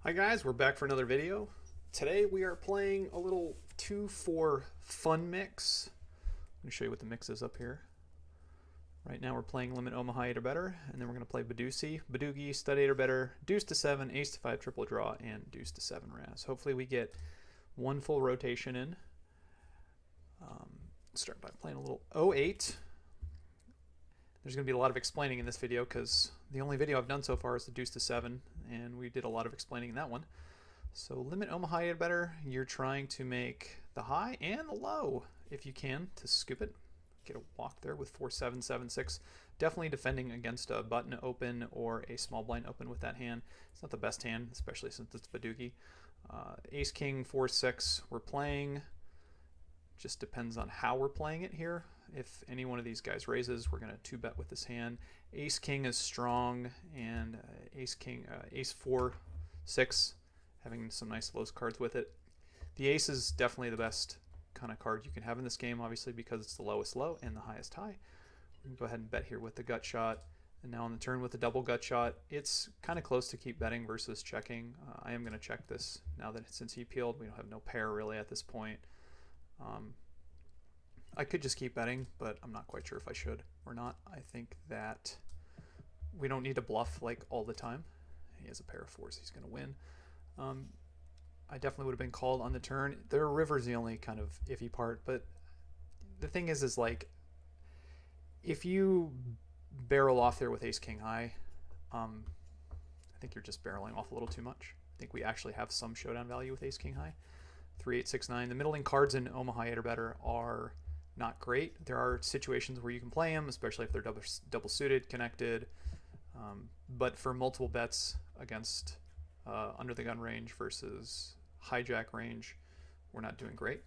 Hi guys, we're back for another video. Today we are playing a little 2-4 fun mix. I'm going to show you what the mix is up here. Right now we're playing Limit Omaha 8 or better, and then we're going to play Badusi, Badugi, Stud 8 or better, Deuce to 7, Ace to 5 triple draw, and Deuce to 7 Raz. Hopefully we get one full rotation in. Start by playing a little 08. There's going to be a lot of explaining in this video because the only video I've done so far is the Deuce to 7, and we did a lot of explaining in that one. So Limit Omaha 8 or better, you're trying to make the high and the low if you can to scoop it. Get a walk there with 4-7, 7-6. Definitely defending against a button open or a small blind open with that hand. It's not the best hand, especially since it's Badugi. Ace King 4-6 we're playing. Just depends on how we're playing it here. If any one of these guys raises, we're going to 2-bet with this hand. Ace King is strong, and Ace 4-6, having some nice low cards with it. The ace is definitely the best kind of card you can have in this game, obviously, because it's the lowest low and the highest high. We can go ahead and bet here with the gut shot. And now on the turn with the double gut shot, it's kind of close to keep betting versus checking. I am going to check this now that since he peeled, we don't have no pair really at this point. I could just keep betting, but I'm not quite sure if I should or not. I think that we don't need to bluff like all the time. He has a pair of fours. He's going to win. I definitely would have been called on the turn. Their river's the only kind of iffy part, but the thing is like if you barrel off there with Ace King high, I think you're just barreling off a little too much. I think we actually have some showdown value with Ace King high. 3, 8, 6, 9. The middling cards in Omaha 8 or better are not great. There are situations where you can play them, especially if they're double suited, connected. But for multiple bets against under the gun range versus hijack range, we're not doing great.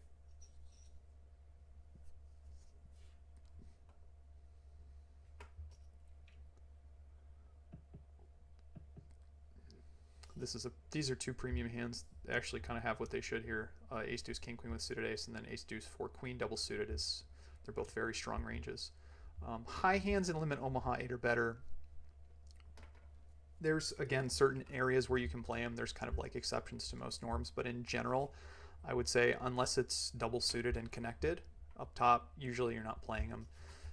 These are two premium hands. They actually kind of have what they should here. Ace Deuce King Queen with suited ace, and then Ace Deuce 4 Queen double suited they're both very strong ranges. High hands in Limit Omaha 8 or better. There's again certain areas where you can play them. There's kind of like exceptions to most norms, but in general, I would say unless it's double suited and connected up top, usually you're not playing them.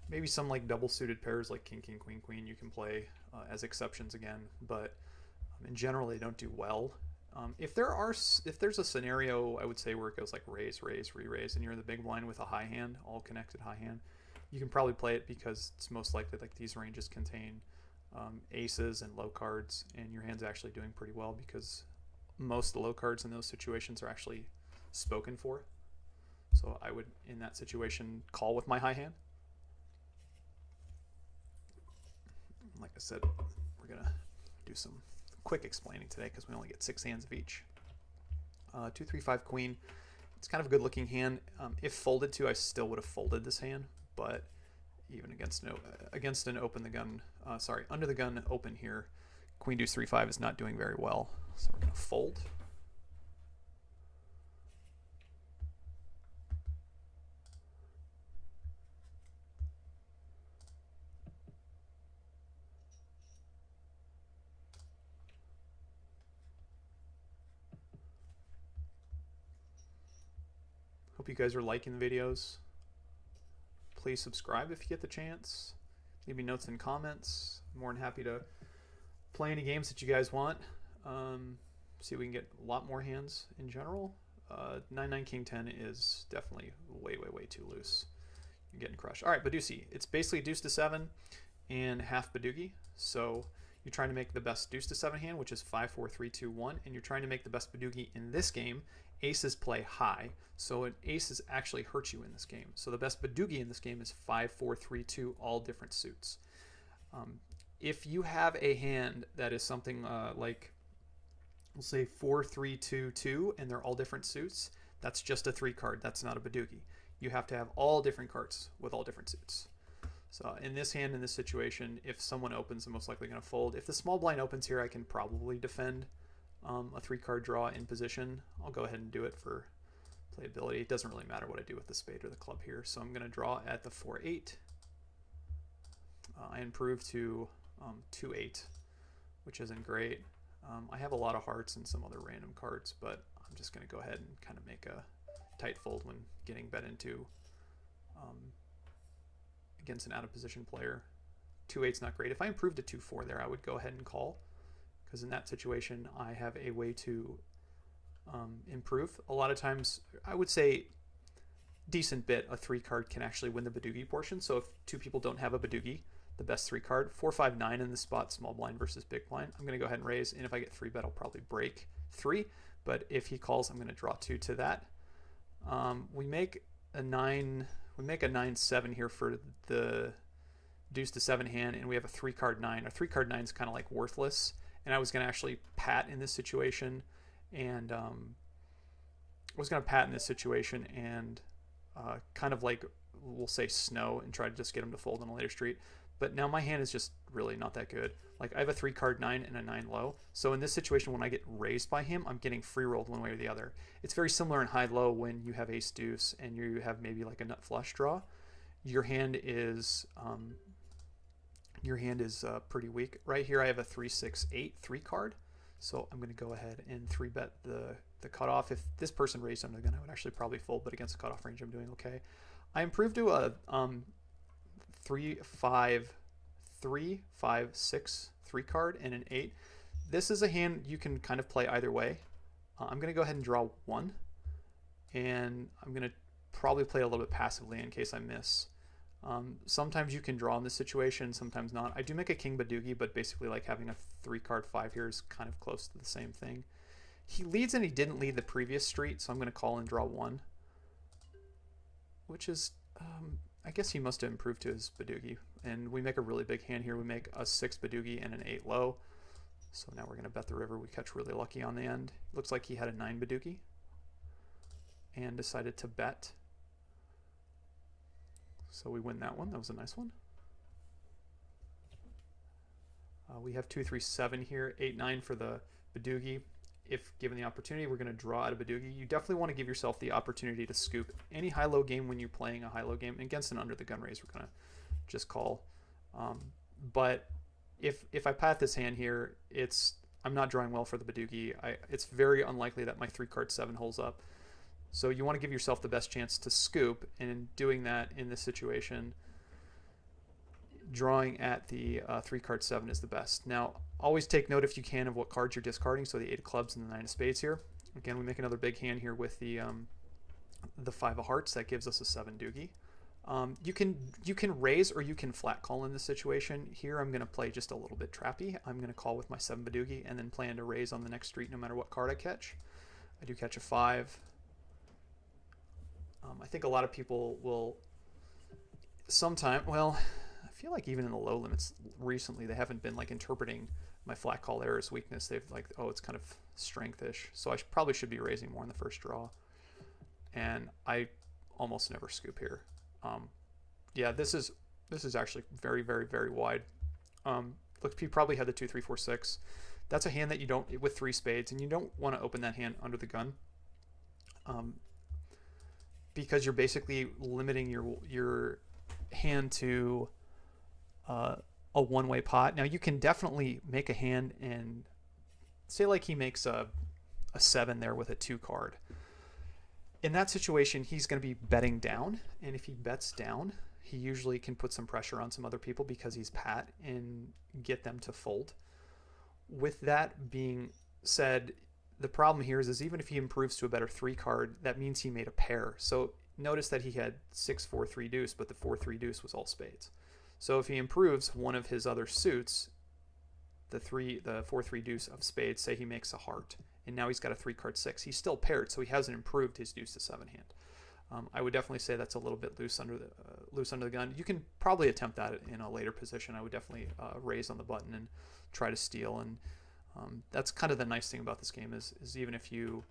Maybe some like double suited pairs like King King Queen Queen you can play as exceptions again, but in general they don't do well. If there's a scenario, I would say, where it goes like raise, raise, re-raise, and you're in the big blind with a high hand, all connected high hand, you can probably play it because it's most likely like these ranges contain aces and low cards, and your hand's actually doing pretty well because most of the low cards in those situations are actually spoken for. So I would, in that situation, call with my high hand. Like I said, we're going to do some quick explaining today because we only get 6 hands of each. 2, 3, 5 queen. It's kind of a good looking hand. If folded to, I still would have folded this hand, but even against an open the gun, under the gun open here, Queen Deuce 3, 5 is not doing very well. So we're going to fold. Hope you guys are liking the videos. Please subscribe if you get the chance. Leave me notes and comments. I'm more than happy to play any games that you guys want. See if we can get a lot more hands in general. 9-9 King 10 is definitely way too loose. You're getting crushed. All right, Badusi. It's basically Deuce to 7 and half Badugi. So you're trying to make the best Deuce to 7 hand, which is 5, 4, 3, 2, 1, and you're trying to make the best Badugi in this game. Aces play high, so an aces actually hurt you in this game. So the best Badugi in this game is 5, 4, 3, 2, all different suits. If you have a hand that is something like, we'll say 4, 3, 2, 2, and they're all different suits, that's just a 3 card. That's not a Badugi. You have to have all different cards with all different suits. So in this hand, in this situation, if someone opens, I'm most likely going to fold. If the small blind opens here, I can probably defend a 3-card draw in position. I'll go ahead and do it for playability. It doesn't really matter what I do with the spade or the club here. So I'm going to draw at the 4-8. I improve to 2-8, which isn't great. I have a lot of hearts and some other random cards, but I'm just going to go ahead and kind of make a tight fold when getting bet into against an out of position player. 2-8's not great. If I improved to 2-4 there, I would go ahead and call, because in that situation I have a way to improve. A lot of times, I would say decent bit, a 3 card can actually win the Badugi portion. So if 2 people don't have a Badugi, the best 3 card, 4, 5, 9 in the spot, small blind versus big blind, I'm going to go ahead and raise, and if I get 3 bet, I'll probably break 3, but if he calls, I'm going to draw 2 to that. We make a 9-7 here for the deuce to 7 hand, and we have a 3 card 9. Our 3 card 9 is kind of like worthless, and I was going to actually pat in this situation, and kind of like, we'll say snow, and try to just get him to fold on a later street. But now my hand is just really not that good. Like, I have a 3 card 9 and a 9 low. So in this situation, when I get raised by him, I'm getting free rolled one way or the other. It's very similar in high low when you have ace deuce and you have maybe like a nut flush draw. Your hand is pretty weak. Right here, I have a 3-6-8 3 card. So I'm going to go ahead and 3 bet the cutoff. If this person raised under the gun, I would actually probably fold, but against the cutoff range, I'm doing okay. I improved to a 3-5-3-5-6 3 card and an 8. This is a hand you can kind of play either way. I'm going to go ahead and draw 1, and I'm going to probably play a little bit passively in case I miss. Sometimes you can draw in this situation, sometimes not. I do make a king Badugi, but basically like having a 3 card 5 here is kind of close to the same thing. He leads and he didn't lead the previous street, so I'm going to call and draw 1, which is, I guess he must have improved to his Badugi. And we make a really big hand here. We make a 6 Badugi and an 8 low. So now we're going to bet the river. We catch really lucky on the end. Looks like he had a 9 Badugi and decided to bet. So we win that one. That was a nice one. We have 2-3-7 here, 8-9 for the Badugi. If given the opportunity, we're going to draw out a Badugi. You definitely want to give yourself the opportunity to scoop. Any high-low game when you're playing a high-low game, against an under-the-gun raise, we're going to just call. But if I pat this hand here, I'm not drawing well for the Badugi. It's very unlikely that my 3 card 7 holds up. So you want to give yourself the best chance to scoop, and in doing that in this situation, drawing at the 3 card 7 is the best. Now, always take note if you can of what cards you're discarding. So the 8 of clubs and the 9 of spades here. Again, we make another big hand here with the 5 of hearts. That gives us a 7 doogie. You can raise or you can flat call in this situation. Here I'm going to play just a little bit trappy. I'm going to call with my 7 Badugi and then plan to raise on the next street no matter what card I catch. I do catch a 5. I think a lot of people will well, I feel like even in the low limits recently, they haven't been like interpreting my flat call there as weakness. They've like, oh, it's kind of strengthish. So I probably should be raising more in the first draw. And I almost never scoop here. Yeah, this is actually very, very, very wide. Look, he probably had the 2, 3, 4, 6. That's a hand that you don't, with 3 spades, and you don't want to open that hand under the gun. Because you're basically limiting your hand to a one-way pot. Now you can definitely make a hand and say like he makes a 7 there with a 2 card. In that situation, he's going to be betting down, and if he bets down, he usually can put some pressure on some other people because he's pat and get them to fold. With that being said, the problem here is even if he improves to a better 3 card, that means he made a pair. So notice that he had 6, 4, 3 deuce, but the 4, 3 deuce was all spades. So if he improves one of his other suits, the 4, 3 deuce of spades, say he makes a heart, and now he's got a 3 card 6. He's still paired, so he hasn't improved his deuce to 7 hand. I would definitely say that's a little bit loose under the gun. You can probably attempt that in a later position. I would definitely raise on the button and try to steal. And that's kind of the nice thing about this game is even if you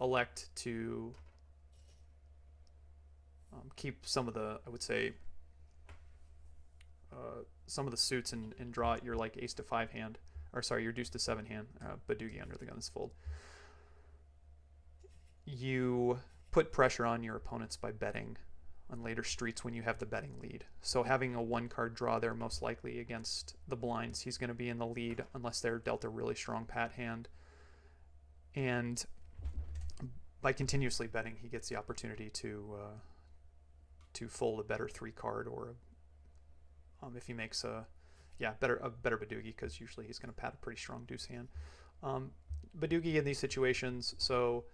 elect to keep some of the, I would say, some of the suits and draw your like ace to 5 hand, or sorry, your deuce to 7 hand, Badugi under the gun is fold. You put pressure on your opponents by betting on later streets when you have the betting lead. So having a 1-card draw there, most likely against the blinds, he's going to be in the lead unless they're dealt a really strong pat hand. And by continuously betting, he gets the opportunity to fold a better 3-card, or if he makes a better Badugi, because usually he's going to pat a pretty strong deuce hand. Badugi in these situations, so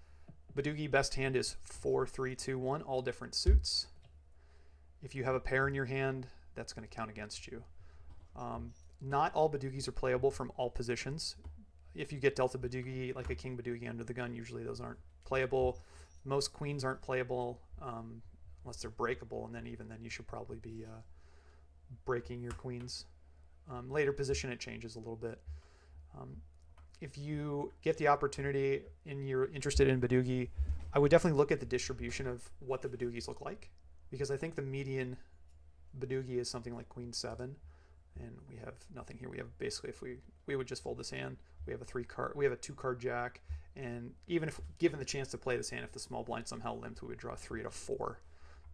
Badugi best hand is 4-3-2-1, all different suits. If you have a pair in your hand, that's going to count against you. Not all Badugis are playable from all positions. If you get dealt a Badugi, like a king Badugi under the gun, usually those aren't playable. Most queens aren't playable unless they're breakable, and then even then you should probably be breaking your queens. Later position, it changes a little bit. If you get the opportunity and you're interested in Badugi, I would definitely look at the distribution of what the Badugis look like, because I think the median Badugi is something like Queen 7, and we have nothing here. We have basically, if we would just fold this hand, we have a 2-card jack, and even if given the chance to play this hand, if the small blind somehow limped, we would draw 3 at a 4.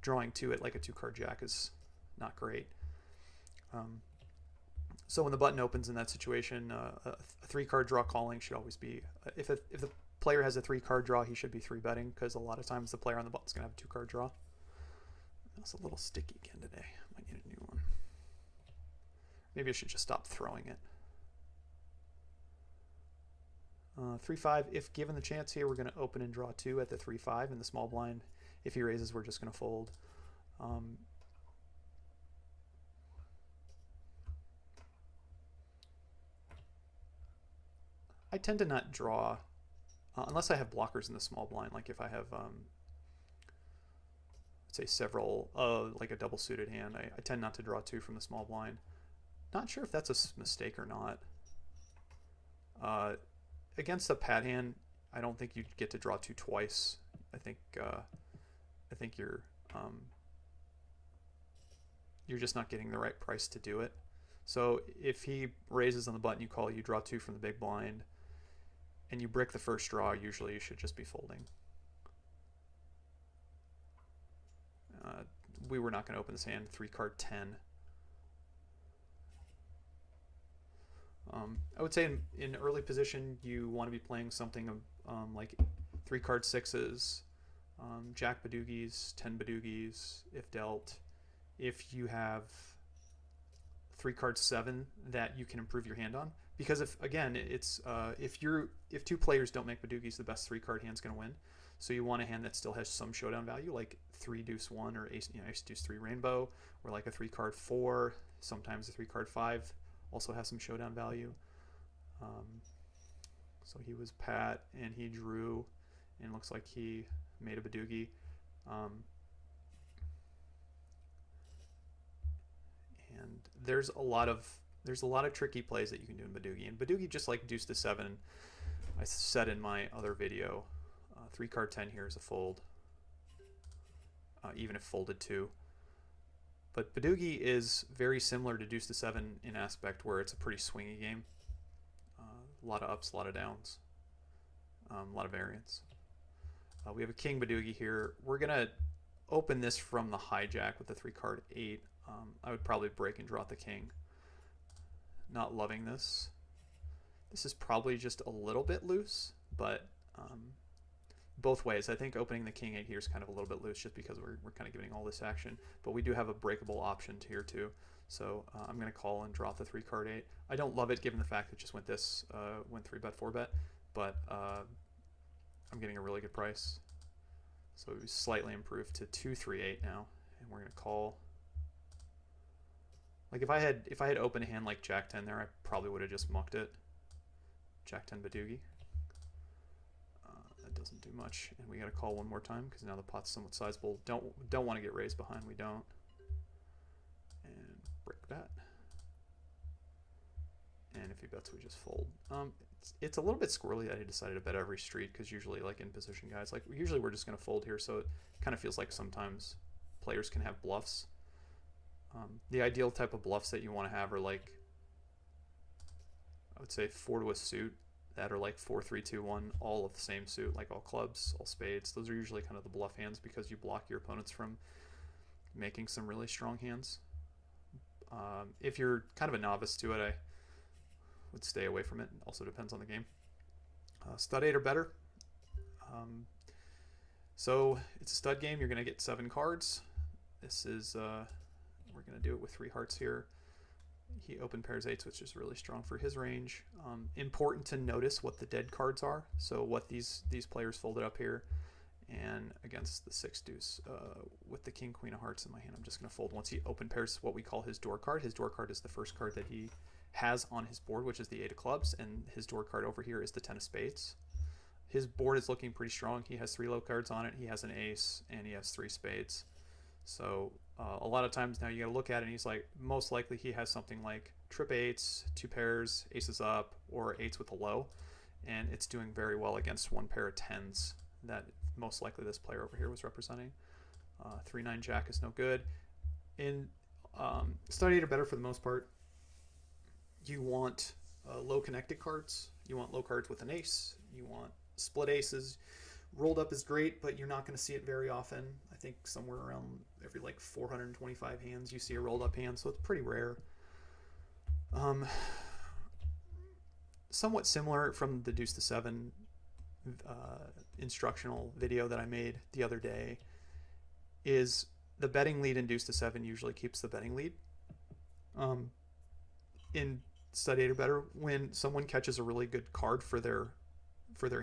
Drawing 2 at like a 2-card jack is not great. So when the button opens in that situation, a 3-card draw calling should always be, if the player has a 3-card draw, he should be 3-betting, because a lot of times the player on the button is going to have a 2-card draw. That's a little sticky again today. Might need a new one. Maybe I should just stop throwing it. 3-5, if given the chance here, we're going to open and draw 2 at the 3-5 in the small blind. If he raises, we're just going to fold. I tend to not draw unless I have blockers in the small blind, like if I have say several like a double suited hand. I tend not to draw 2 from the small blind. Not sure if that's a mistake or not. Against a pat hand, I don't think you get to draw 2 twice. I think you're just not getting the right price to do it. So if he raises on the button, you call, you draw 2 from the big blind, and you brick the first draw, usually you should just be folding. We were not going to open this hand. 3-card 10. I would say in early position, you want to be playing something like 3-card 6s, Jack Badugis, 10 Badugis, if dealt. If you have 3-card 7 that you can improve your hand on, because if two players don't make Badugis, the best 3-card hand's going to win. So you want a hand that still has some showdown value, like 3 deuce 1 or ace deuce 3 rainbow, or like a 3-card 4. Sometimes a 3-card 5 also has some showdown value. So he was pat and he drew, and looks like he made a Badugi. And there's a lot of tricky plays that you can do in Badugi. And Badugi, just like deuce to 7, I said in my other video, 3-card 10 here is a fold, even if folded 2. But Badugi is very similar to deuce to 7 in aspect, where it's a pretty swingy game. A lot of ups, a lot of downs, a lot of variance. We have a king Badugi here. We're going to open this from the hijack with the 3-card 8. I would probably break and draw the king. Not loving this. This is probably just a little bit loose, but both ways. I think opening the king 8 here is kind of a little bit loose, just because we're kind of giving all this action. But we do have a breakable option here too. So I'm going to call and draw the 3-card 8. I don't love it given the fact that it just went 3-bet, 4-bet, but I'm getting a really good price. So we slightly improved to 2-3-8 now, and we're going to call. Like if I had opened a hand like Jack 10 there, I probably would have just mucked it. Jack 10 Badugi. That doesn't do much, and we got to call one more time because now the pot's somewhat sizable. Don't want to get raised behind. We don't. And break that. And if he bets, we just fold. It's a little bit squirrely that he decided to bet every street, because usually, like in position guys, like usually we're just going to fold here. So it kind of feels like sometimes players can have bluffs. The ideal type of bluffs that you want to have are like, I would say 4 to a suit, that are like 4-3-2-1, all of the same suit, like all clubs, all spades. Those are usually kind of the bluff hands, because you block your opponents from making some really strong hands. If you're kind of a novice to it, I would stay away from it. It also depends on the game. Stud 8 or better. So it's a stud game. You're going to get 7 cards. This is, we're going to do it with 3 hearts here. He open pairs 8s, which is really strong for his range. Important to notice what the dead cards are. So what these players folded up here. And against the 6 deuce with the king queen of hearts in my hand, I'm just going to fold once he open pairs what we call his door card. His door card is the first card that he has on his board, which is the 8 of clubs, and his door card over here is the 10 of spades. His board is looking pretty strong. He has 3 low cards on it. He has an ace, and he has 3 spades. So a lot of times now you got to look at it, and he's like, most likely he has something like trip 8s, 2 pairs, aces up, or 8s with a low, and it's doing very well against 1 pair of 10s that most likely this player over here was representing. 3-9 jack is no good. In stud 8 or better for the most part, you want low connected cards. You want low cards with an ace. You want split aces. Rolled up is great, but you're not going to see it very often. I think somewhere around every like 425 hands you see a rolled up hand, so it's pretty rare. Somewhat similar from the deuce to 7 instructional video that I made the other day is the betting lead in deuce to 7 usually keeps the betting lead. In stud 8 or better, when someone catches a really good card for their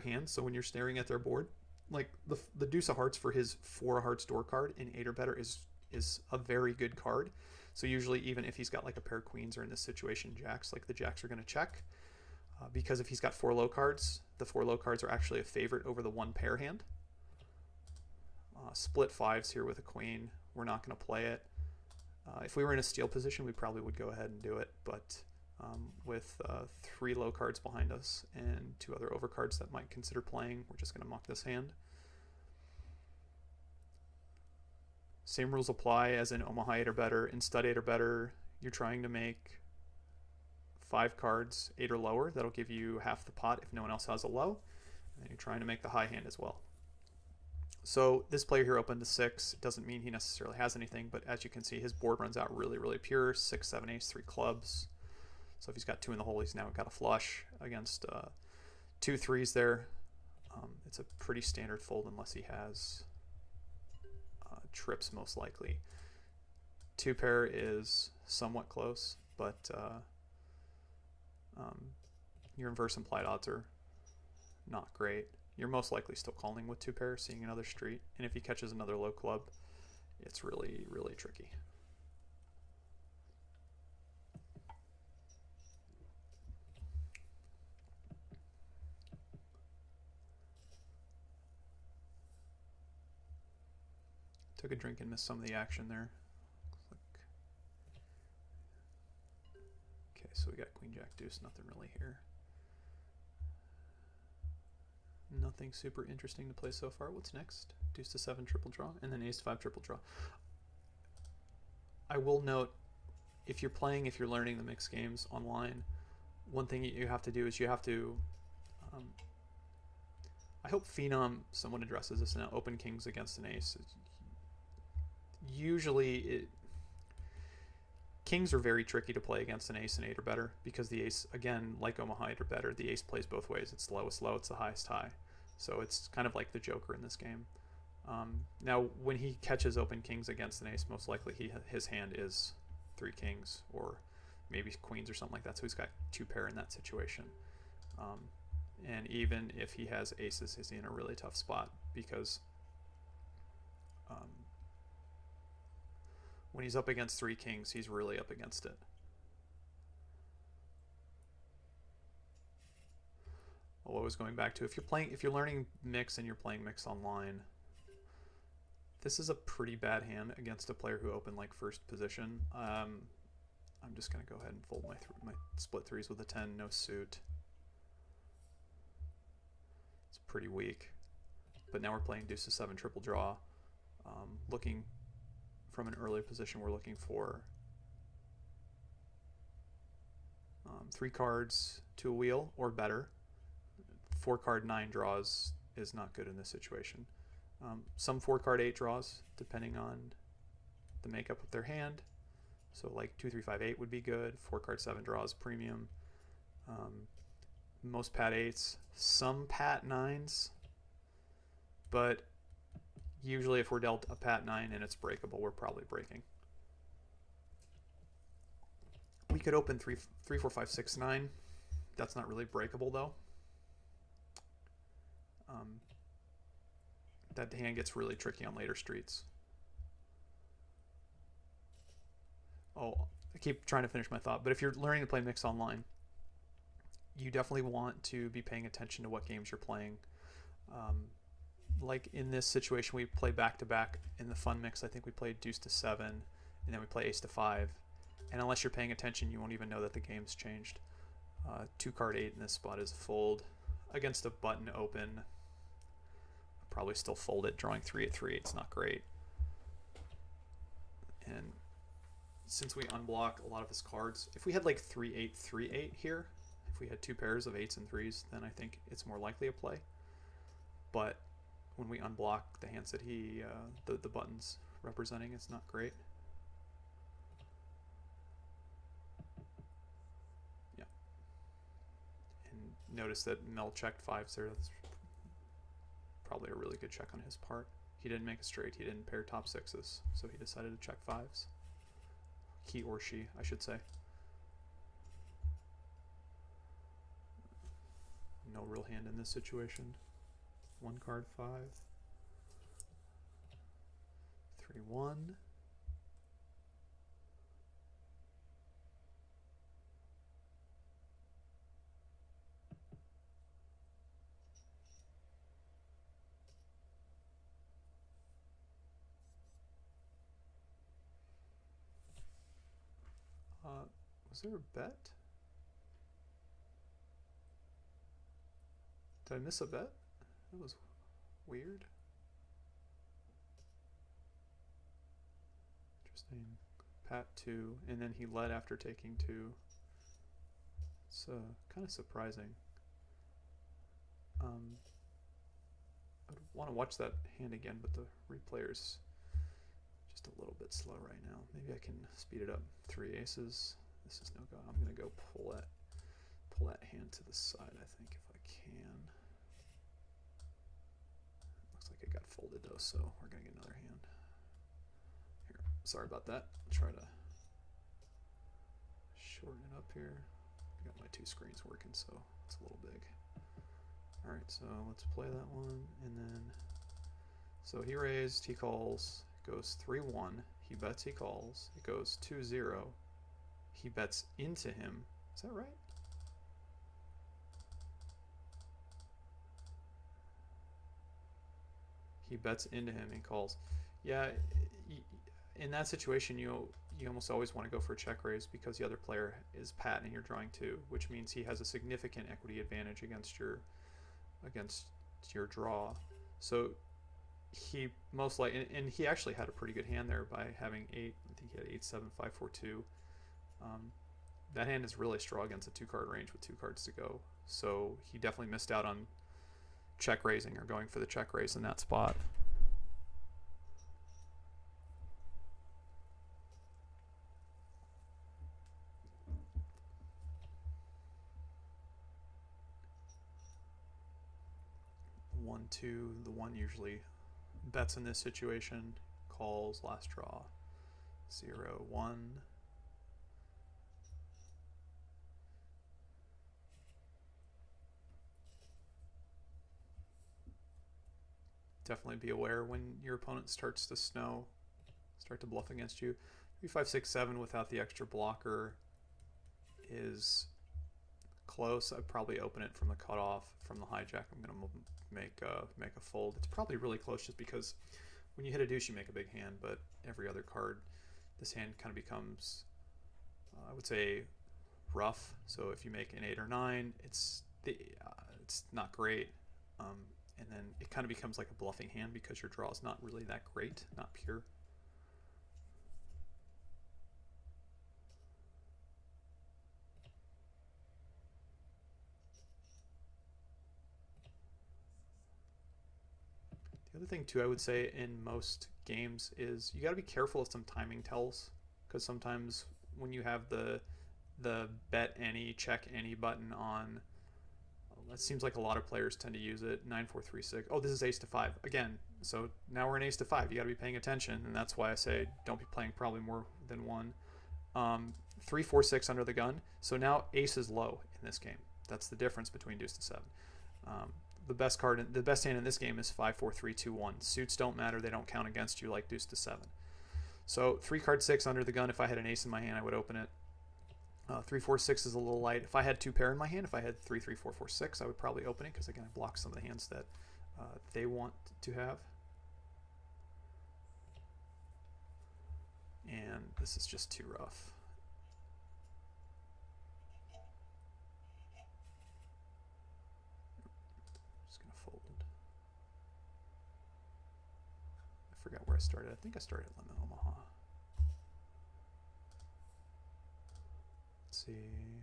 hand, so when you're staring at their board, like the deuce of hearts for his 4 of hearts door card in 8 or better is a very good card. So usually even if he's got like a pair of queens, or in this situation jacks, like the jacks are going to check. Because if he's got 4 low cards, the 4 low cards are actually a favorite over the 1 pair hand. Split 5s here with a queen. We're not going to play it. If we were in a steal position, we probably would go ahead and do it. But with 3 low cards behind us and 2 other overcards that might consider playing, we're just going to muck this hand. Same rules apply as in Omaha 8 or better. In stud 8 or better, you're trying to make 5 cards 8 or lower. That'll give you half the pot if no one else has a low. And you're trying to make the high hand as well. So this player here opened to 6. It doesn't mean he necessarily has anything, but as you can see, his board runs out really, really pure. 6, 7, ace, 3 clubs. So if he's got 2 in the hole, he's now got a flush against 2 3s there. It's a pretty standard fold unless he has trips, most likely. 2 pair is somewhat close, but your inverse implied odds are not great. You're most likely still calling with 2 pair, seeing another street, and if he catches another low club, it's really, really tricky. Took a drink and missed some of the action there. Okay, so we got queen jack deuce, nothing really here. Nothing super interesting to play so far. What's next? Deuce to 7 triple draw, and then ace to 5 triple draw. I will note, if you're learning the mixed games online, one thing you have to do is you have to, I hope Phenom, someone addresses this now, open kings against an ace. Usually, kings are very tricky to play against an ace and 8 or better, because the ace, again, like Omaha 8 or better, the ace plays both ways. It's the lowest low, it's the highest high. So it's kind of like the Joker in this game. Now, when he catches open kings against an ace, most likely his hand is 3 kings, or maybe queens or something like that. So he's got 2 pair in that situation. And even if he has aces, he's in a really tough spot, because when he's up against 3 kings, he's really up against it. Well, what I was going back to, if you're learning mix and you're playing mix online, this is a pretty bad hand against a player who opened like first position. I'm just gonna go ahead and fold my split 3s with a 10, no suit. It's pretty weak. But now we're playing deuce to 7 triple draw. Looking from an earlier position, we're looking for 3 cards to a wheel or better. 4 card 9 draws is not good in this situation. Some 4 card 8 draws, depending on the makeup of their hand. So like 2, 3, 5, 8 would be good. 4 card 7 draws premium. Most pat 8s, some pat 9s, but usually if we're dealt a pat 9 and it's breakable, we're probably breaking. We could open 3, 4, 5, 6, 9. That's not really breakable though. That hand gets really tricky on later streets. Oh, I keep trying to finish my thought, but if you're learning to play mix online, you definitely want to be paying attention to what games you're playing. Like in this situation, we play back-to-back in the fun mix. I think we played deuce to 7, and then we play ace to 5. And unless you're paying attention, you won't even know that the game's changed. 2 card 8 in this spot is a fold. Against a button open, I'll probably still fold it. Drawing 3 at 3, it's not great. And since we unblock a lot of his cards, if we had like 3, 8, 3, 8 here, if we had 2 pairs of 8s and 3s, then I think it's more likely a play. But when we unblock the hands that he, the buttons representing, it's not great. Yeah. And notice that Mel checked 5s there. That's probably a really good check on his part. He didn't make a straight. He didn't pair top 6s, so he decided to check 5s. He or she, I should say. No real hand in this situation. 1 card 5. 3, 1. Was there a bet? Did I miss a bet? That was weird. Interesting. Pat 2, and then he led after taking 2. It's kind of surprising. I would want to watch that hand again, but the replayer's just a little bit slow right now. Maybe I can speed it up. 3 aces. This is no go. I'm gonna go pull that hand to the side, I think, if I can. Looks like it got folded though, so we're gonna get another hand. Here, sorry about that. I'll try to shorten it up here. I got my 2 screens working, so it's a little big. All right, so let's play that one, and then so he raised, he calls, goes 3-1. He bets, he calls. It goes 2-0. He bets into him. Is that right? He bets into him and calls. Yeah, in that situation, you almost always want to go for a check raise because the other player is pat and you're drawing 2, which means he has a significant equity advantage against your draw. So he most likely, and he actually had a pretty good hand there by having 8. I think he had 8, 7, 5, 4, 2. That hand is really strong against a 2-card range with 2 cards to go. So he definitely missed out on check raising or going for the check raise in that spot. One, 2, the 1 usually bets in this situation, calls, last draw. 0, 1. Definitely be aware when your opponent starts to start to bluff against you. 3, 5, 6, 7 without the extra blocker is close. I'd probably open it from the cutoff. From the hijack, I'm going to make a fold. It's probably really close just because when you hit a deuce, you make a big hand, but every other card, this hand kind of becomes, I would say, rough. So if you make an 8 or 9, it's not great. And then it kind of becomes like a bluffing hand because your draw is not really that great, not pure. The other thing too, I would say in most games is you got to be careful of some timing tells, because sometimes when you have the bet any, check any button on, it seems like a lot of players tend to use it. 9-4-3-6. Oh, this is ace to 5 again. So now we're in ace to 5. You got to be paying attention, and that's why I say don't be playing probably more than one. 3-4-6 under the gun. So now ace is low in this game. That's the difference between deuce to 7. The best hand in this game is 5-4-3-2-1. Suits don't matter; they don't count against you like deuce to 7. So 3-card-6 under the gun. If I had an ace in my hand, I would open it. 3-4-6 is a little light. If I had 2 pair in my hand, if I had 3-3-4-4-6, I would probably open it, because again, I block some of the hands that they want to have. And this is just too rough. Just gonna fold. I forgot where I started. I think I started at Lemon Omaha. Let's see.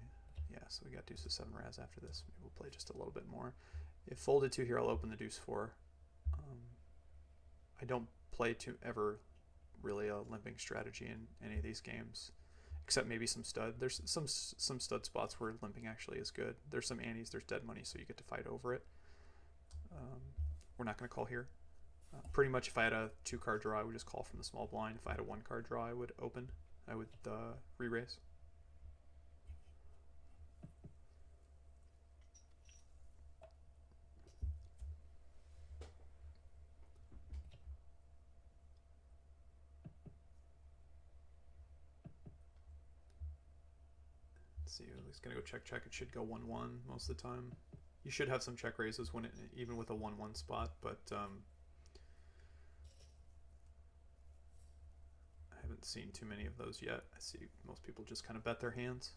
Yeah, so we got deuce to 7 Raz after this. Maybe we'll play just a little bit more. If folded 2 here, I'll open the deuce 4. I don't play to ever really a limping strategy in any of these games, except maybe some stud. There's some stud spots where limping actually is good. There's some antes, there's dead money, so you get to fight over it. We're not going to call here. Pretty much if I had a 2-card draw, I would just call from the small blind. If I had a 1-card draw, I would open. I would re-raise. See, it's gonna go check. It should go 1-1 most of the time. You should have some check raises when even with a 1-1 spot, but I haven't seen too many of those yet. I see most people just kind of bet their hands.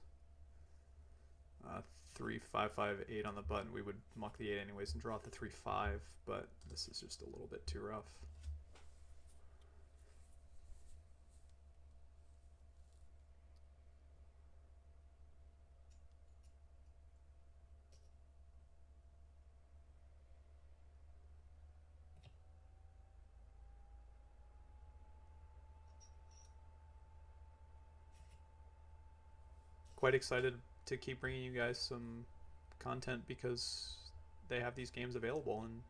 3-5-5-8 on the button. We would muck the 8 anyways and draw out the 3-5, but this is just a little bit too rough. Quite excited to keep bringing you guys some content, because they have these games available and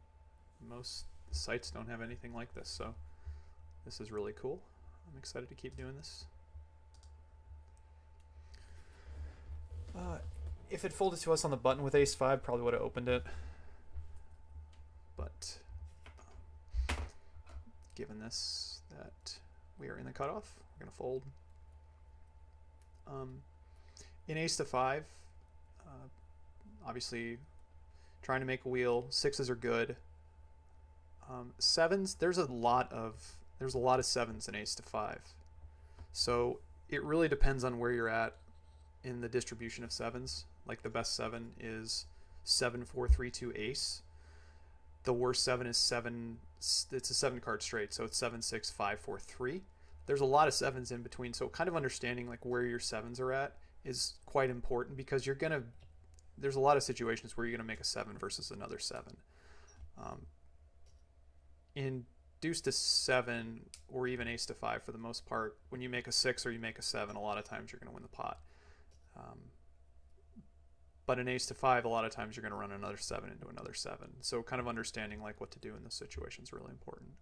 most sites don't have anything like this, so this is really cool. I'm excited to keep doing this. If it folded to us on the button with ace 5, probably would have opened it, but given this that we are in the cutoff, we're going to fold. In ace to 5, obviously trying to make a wheel. 6s are good. 7s, there's a lot of 7s in ace to 5. So it really depends on where you're at in the distribution of 7s. Like the best 7 is 7-4-3-2 ace. The worst 7 is 7. It's a 7-card straight, so it's 7-6-5-4-3. There's a lot of 7s in between, so kind of understanding like where your 7s are at is quite important, because there's a lot of situations where you're gonna make a 7 versus another 7. In deuce to 7 or even ace to 5, for the most part, when you make a 6 or you make a 7, a lot of times you're gonna win the pot. But in ace to 5, a lot of times you're gonna run another 7 into another 7. So kind of understanding like what to do in this situation is really important.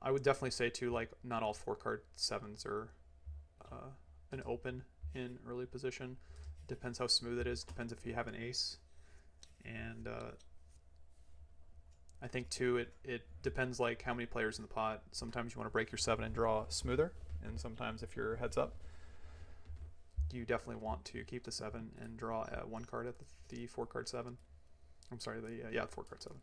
I would definitely say too, like not all 4-card 7s are an open in early position. Depends how smooth it is. Depends if you have an ace, and I think too it depends like how many players in the pot. Sometimes you want to break your 7 and draw smoother, and sometimes if you're heads up, you definitely want to keep the 7 and draw 1 card at the 4-card 7. I'm sorry, the 4-card 7.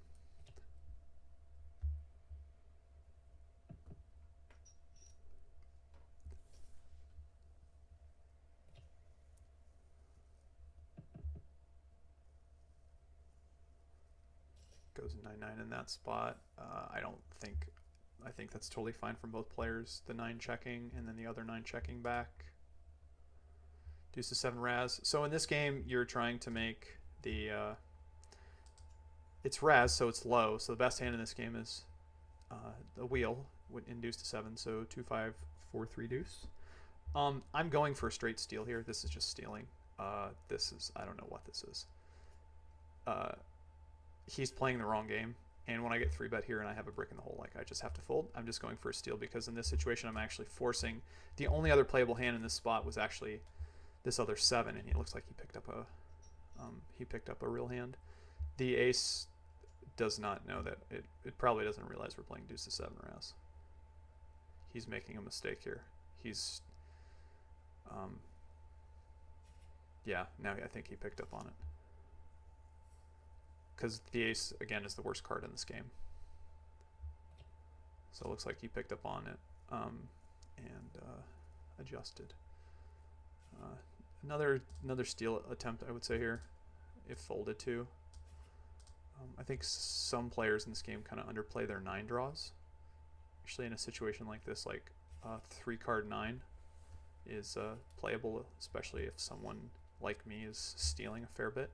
Goes 9-9 in that spot. I think that's totally fine from both players. The 9 checking and then the other 9 checking back. Deuce to 7 Raz. So in this game, you're trying to make the it's Raz, so it's low. So the best hand in this game is the wheel would induce to 7. So 2 5 4 3 deuce. I'm going for a straight steal here. This is just stealing. This is, I don't know what this is. He's playing the wrong game. And when I get 3-bet here and I have a brick in the hole, like I just have to fold. I'm just going for a steal because in this situation I'm actually forcing. The only other playable hand in this spot was actually this other 7, and it looks like he picked up a real hand. The ace does not know that. It probably doesn't realize we're playing deuce to 7 Raz. He's making a mistake here. He's yeah, now I think he picked up on it. Because the ace, again, is the worst card in this game. So it looks like he picked up on it and adjusted. Another steal attempt, I would say here, if folded to. I think some players in this game kind of underplay their 9 draws. Actually, in a situation like this, like 3-card 9 is playable, especially if someone like me is stealing a fair bit.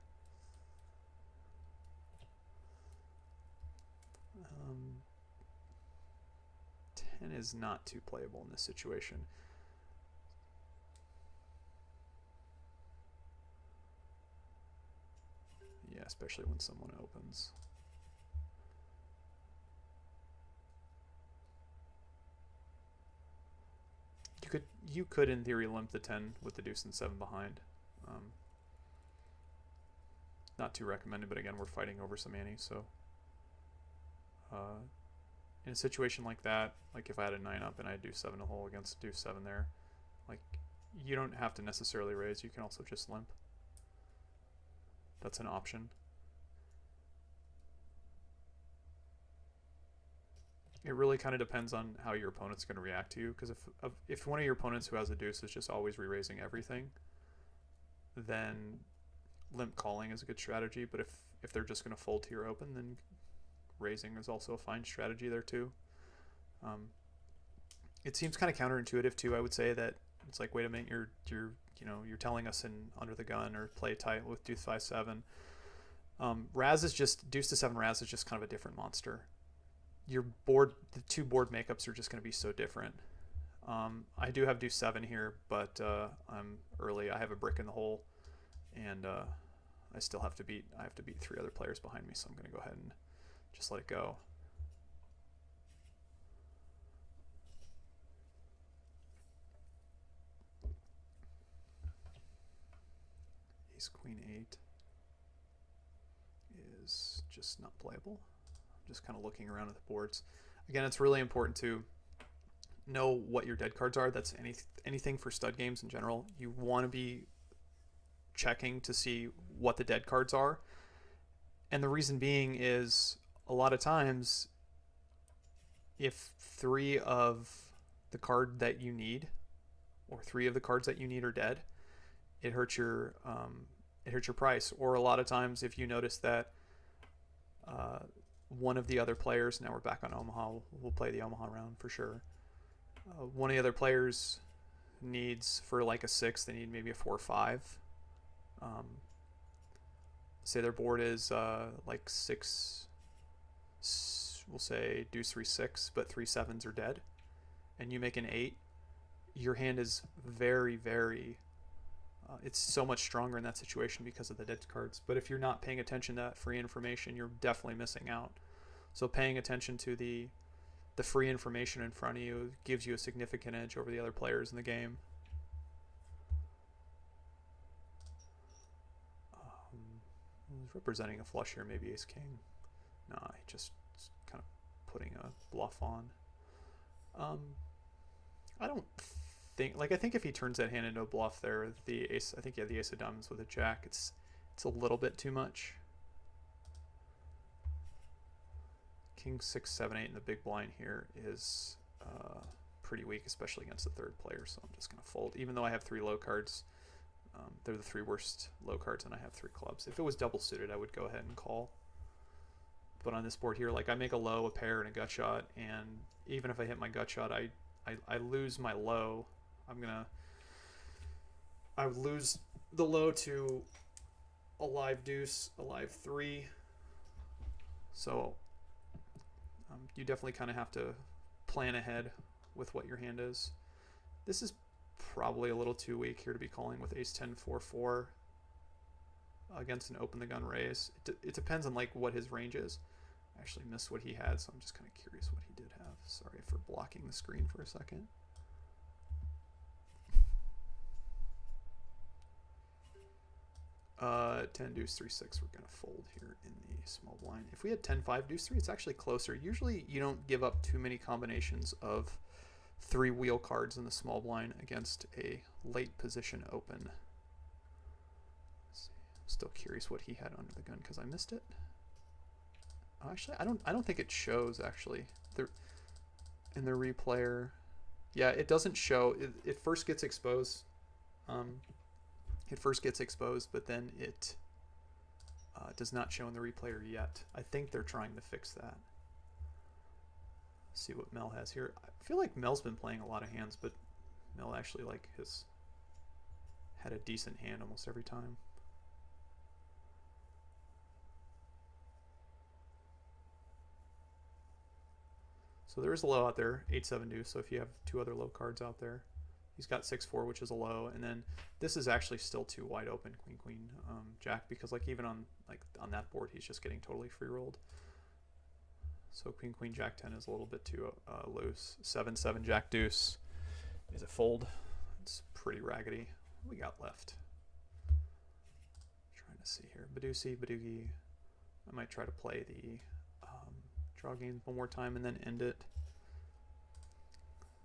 10 is not too playable in this situation. Yeah, especially when someone opens. You could in theory limp the 10 with the deuce and 7 behind. Not too recommended, but again, we're fighting over some ante, so in a situation like that, like if I had a 9 up and I do 7 a hole against deuce 7 there, like you don't have to necessarily raise. You can also just limp. That's an option. It really kind of depends on how your opponent's going to react to you, because if one of your opponents who has a deuce is just always re-raising everything, then limp calling is a good strategy. But if they're just going to fold to your open, then raising is also a fine strategy there too. It seems kind of counterintuitive too. I would say that it's like, wait a minute, you're telling us in under the gun or play tight with deuce 5-7. Raz is just deuce to 7. Raz is just kind of a different monster. Your board, the 2 board makeups are just going to be so different. I do have deuce 7 here, but I'm early. I have a brick in the hole, and I still have to beat. I have to beat 3 other players behind me, so I'm going to go ahead and just let it go. Ace Queen 8 is just not playable. I'm just kind of looking around at the boards. Again, it's really important to know what your dead cards are. That's anything for stud games in general. You want to be checking to see what the dead cards are. And the reason being is a lot of times if 3 of the card that you need or 3 of the cards that you need are dead, it hurts your price. Or a lot of times if you notice that one of the other players, now we're back on Omaha, we'll play the Omaha round for sure. One of the other players needs, for like a 6, they need maybe a 4 or 5. Say their board is like 6, we'll say deuce 3 6, but 3 7s are dead, and you make an 8. Your hand is very, very it's so much stronger in that situation because of the dead cards. But if you're not paying attention to that free information, you're definitely missing out. So paying attention to the free information in front of you gives you a significant edge over the other players in the game. He's representing a flush here, maybe ace king. Nah, he just kind of putting a bluff on. I don't think, like, I think if he turns that hand into a bluff there, the ace, I think, yeah, the ace of diamonds with a jack, it's a little bit too much. King 6 7 8 in the big blind here is pretty weak, especially against the 3rd player, so I'm just going to fold. Even though I have 3 low cards, they're the 3 worst low cards, and I have 3 clubs. If it was double suited, I would go ahead and call. But on this board here, like, I make a low, a pair, and a gut shot, and even if I hit my gut shot, I lose my low. I would lose the low to a live deuce, a live 3, So you definitely kind of have to plan ahead with what your hand is. This is probably a little too weak here to be calling with ace 10 4-4 against an open the gun raise. It depends on like what his range is. I actually missed what he had, so I'm just kind of curious what he did have. Sorry for blocking the screen for a second. Uh, 10 deuce 3-6. We're gonna fold here in the small blind. If we had 10-5 deuce 3, it's actually closer. Usually you don't give up too many combinations of 3 wheel cards in the small blind against a late position open. Let's see. I'm still curious what he had under the gun because I missed it. Oh, actually, I don't think it shows actually. In the replayer, yeah, it doesn't show. It first gets exposed. It first gets exposed, but then it does not show in the replayer yet. I think they're trying to fix that. Let's see what Mel has here. I feel like Mel's been playing a lot of hands, but Mel actually like has had a decent hand almost every time. So there is a low out there, 8-7 deuce. So if you have 2 other low cards out there, he's got 6-4, which is a low, and then this is actually still too wide open, queen queen jack, because like even on that board he's just getting totally free rolled. So queen queen jack 10 is a little bit too loose. 7-7 jack deuce is a fold. It's pretty raggedy. What we got left? Trying to see here. Badoogie. I might try to play the draw game one more time and then end it.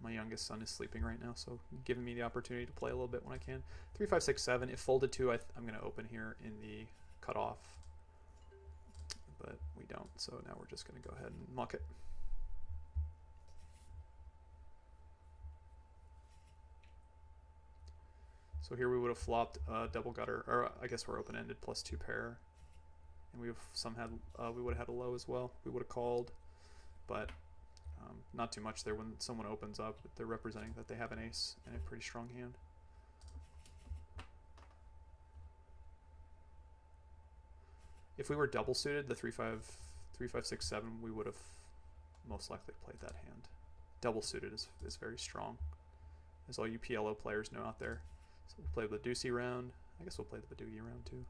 My youngest son is sleeping right now, so giving me the opportunity to play a little bit when I can. 3, 5, 6, 7. If folded to, I'm going to open here in the cutoff, but we don't. So now we're just going to go ahead and muck it. So here we would have flopped double gutter, or I guess we're open-ended plus 2 pair, and we would have had a low as well. We would have called, but not too much there. When someone opens up, they're representing that they have an ace and a pretty strong hand. If we were double suited, the 3, 5, 6, 7, we would have most likely played that hand. Double suited is very strong, as all you PLO players know out there. So we'll play the Badoogie round. I guess we'll play the Badoogie round too.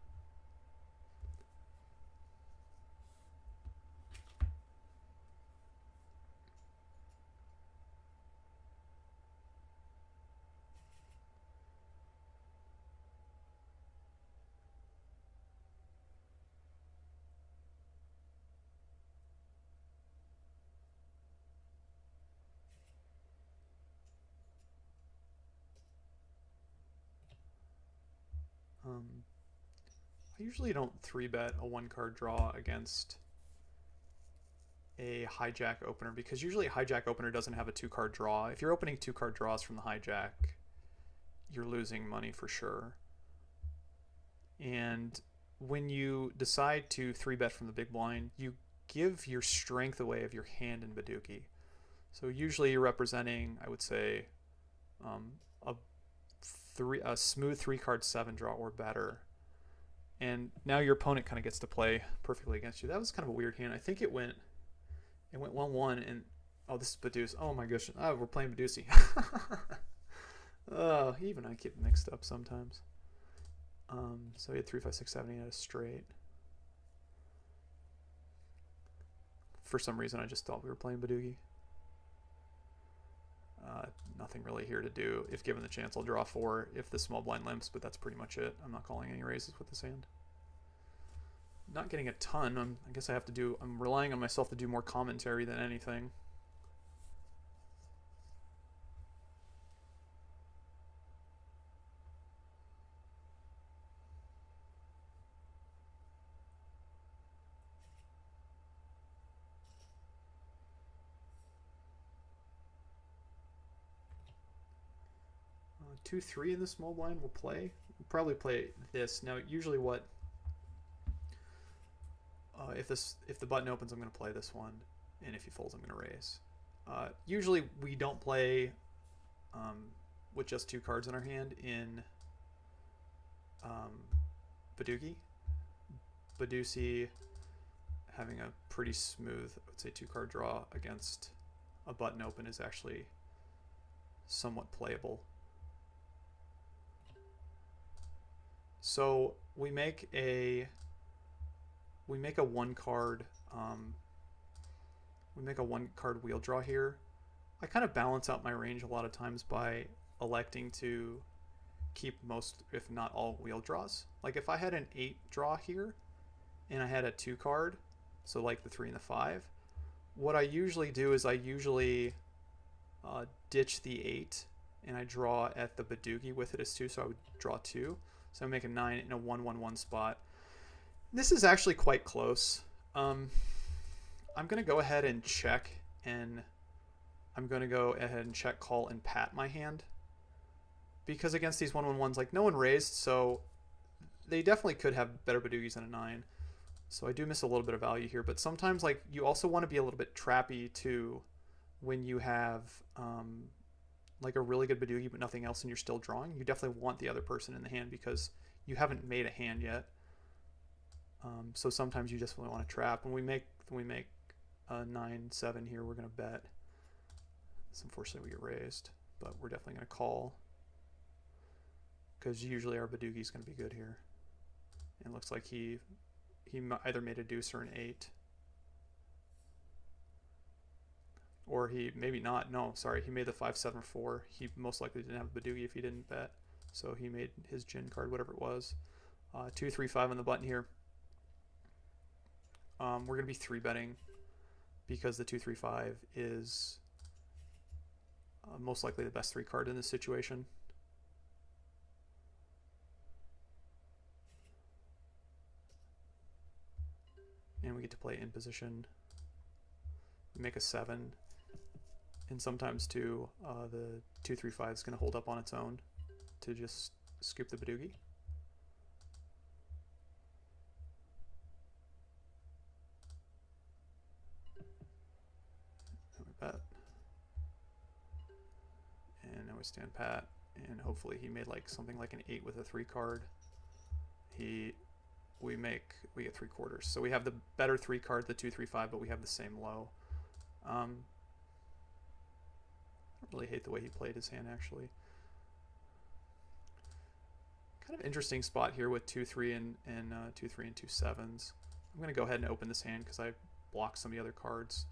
I usually don't 3-bet a 1-card draw against a hijack opener, because usually a hijack opener doesn't have a 2-card draw. If you're opening 2-card draws from the hijack, you're losing money for sure. And when you decide to 3-bet from the big blind, you give your strength away of your hand in Badoogie. So usually you're representing, I would say, a smooth 3-card 7 draw or better. And now your opponent kind of gets to play perfectly against you. That was kind of a weird hand. I think it went 1-1, and oh, this is Badoogie. Oh my gosh. Oh, we're playing Badoogie. Oh, even I get mixed up sometimes. So he had 3, 5, 6, 7. He had a straight. For some reason, I just thought we were playing Badoogie. Nothing really here to do. If given the chance, I'll draw 4 if the small blind limps, but that's pretty much it. I'm not calling any raises with this hand. Not getting a ton. I guess I'm relying on myself to do more commentary than anything. Two, 3 in the small blind will play. We'll probably play this. Now, usually what... if the button opens, I'm going to play this one. And if he folds, I'm going to raise. Usually we don't play with just 2 cards in our hand in Badoogie. Badoogie having a pretty smooth, I would say, 2-card draw against a button open is actually somewhat playable. So we make a 1-card wheel draw here. I kind of balance out my range a lot of times by electing to keep most, if not all, wheel draws. Like if I had an 8 draw here and I had a 2-card, so like the 3 and the 5, what I usually do is I usually ditch the 8 and I draw at the Badugi with it as 2, so I would draw 2. So I make a 9 in a 1-1-1 spot. This is actually quite close. I'm going to go ahead and check, and I'm going to go ahead and check, call, and pat my hand. Because against these 1-1-1s, like, no one raised, so they definitely could have better Badugis than a 9. So I do miss a little bit of value here. But sometimes, like, you also want to be a little bit trappy, too, when you have, like, a really good Badugi but nothing else and you're still drawing. You definitely want the other person in the hand because you haven't made a hand yet. So sometimes you just really want to trap. When we make a 9-7 here, we're going to bet. So unfortunately we get raised, but we're definitely going to call because usually our Badugi is going to be good here. And it looks like he either made a deuce or an 8. Or he, maybe not, no, sorry, he made the 5-7-4. He most likely didn't have a Badugi if he didn't bet. So he made his Jin card, whatever it was. 2-3-5 on the button here. We're going to be 3-betting because the 2-3-5 is most likely the best 3 card in this situation. And we get to play in position. We make a 7. And sometimes too, the 2-3-5 is going to hold up on its own to just scoop the Badugi. And we bet. And now we stand pat. And hopefully he made like something like an 8 with a 3 card. We get 3/4. So we have the better 3 card, the 2-3-5, but we have the same low. I don't really hate the way he played his hand, actually. Kind of interesting spot here with 2-3 and 2-3 and 2 7s. I'm going to go ahead and open this hand because I blocked some of the other cards.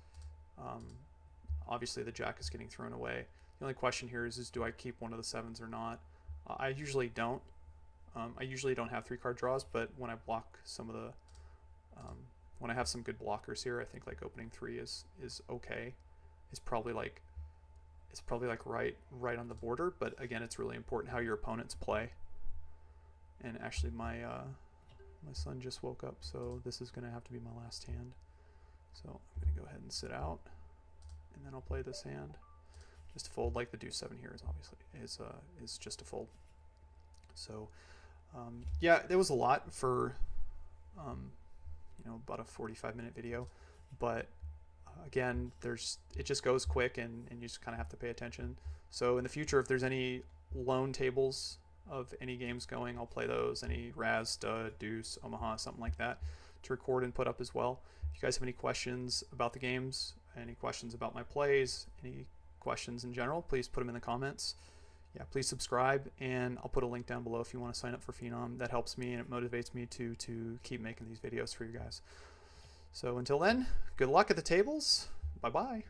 Obviously, the jack is getting thrown away. The only question here is do I keep one of the 7s or not? I usually don't. I usually don't have 3-card draws, but when I block some of the, when I have some good blockers here, I think like opening 3 is okay. It's probably like right on the border, but again, it's really important how your opponents play. And actually, my son just woke up, so this is going to have to be my last hand. So I'm going to go ahead and sit out, and then I'll play this hand. Just a fold, like the deuce 7 here is obviously is just a fold. So yeah, there was a lot for about a 45-minute video, but again, it just goes quick, and you just kind of have to pay attention. So in the future, if there's any lone tables of any games going, I'll play those. Any Raz, Stud, Deuce, Omaha, something like that, to record and put up as well. If you guys have any questions about the games, any questions about my plays, any questions in general, please put them in the comments. Yeah, please subscribe, and I'll put a link down below if you want to sign up for Phenom. That helps me and it motivates me to keep making these videos for you guys. So until then, good luck at the tables. Bye-bye.